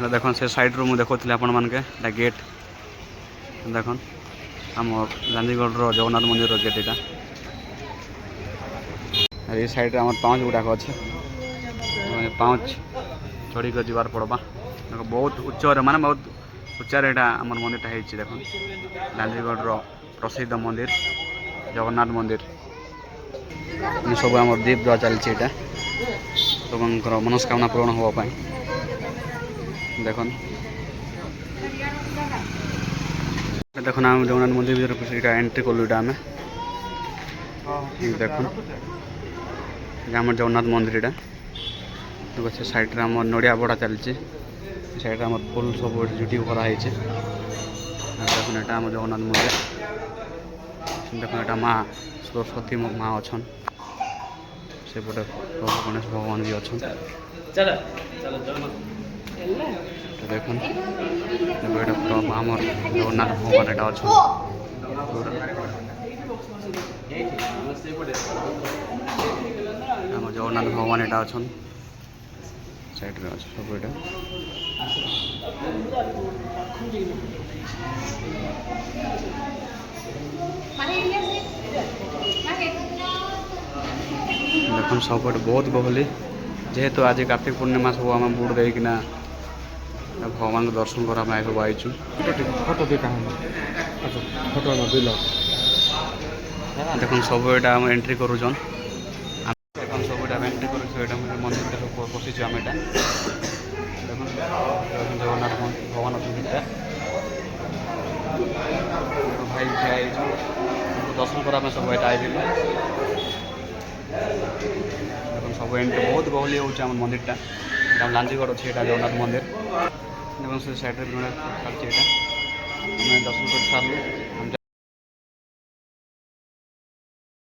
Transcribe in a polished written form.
देखन से साइड रू देखुली आपण मानके गेट देखन आम गांधीगढ़ जगन्नाथ मंदिर गेट यहाँ ये साइड आम पाँच गुड़ाक अच्छे पाँच चढ़ी कर जीवार पड़वा देख बहुत उच्च माने बहुत उच्चार यहाँ आम मंदिर देख गांधीगढ़ प्रसिद्ध मंदिर जगन्नाथ मंदिर सब आम दीप द्वारा चलती सब मनस्कामना पूरण हाँपाई देखन देखो आम जगन्नाथ मंदिर भर एंट्री कलु आम देख आम जगन्नाथ मंदिर देखो से साइड आम नड़िया बड़ा चलती साइड आम फुल सब जुटी भराई देखो यहाँ आम जगन्नाथ मंदिर देखो यहाँ माँ सरस्वती माँ अच्छन से पटे प्रभु गणेश भगवान भी अच्छन देख आमर जगन्नाथ भगवान यहाँ अच्छा आम जगन्नाथ भगवान यहाँ अच्छा साइड में अच्छे सब यहाँ देख सब बहुत गहली जेहेतु आज कार्तिक पूर्णिमा सब आम बुड़ देना भगवान को दर्शन करने सब आईचु देख सब यहाँ आम एंट्री करूँ सब यहाँ एंट्री कर मंदिर पशिचु आम यहाँ देख जगन्नाथ भगवान अच्छा भाई दर्शन करने सब यहाँ आई देख सब एंट्री बहुत गहली हो मंदिर लांजीगढ़ अच्छे यहाँ जगन्नाथ मंदिर देखो से साइड चलती यहाँ दर्शन कर सारू।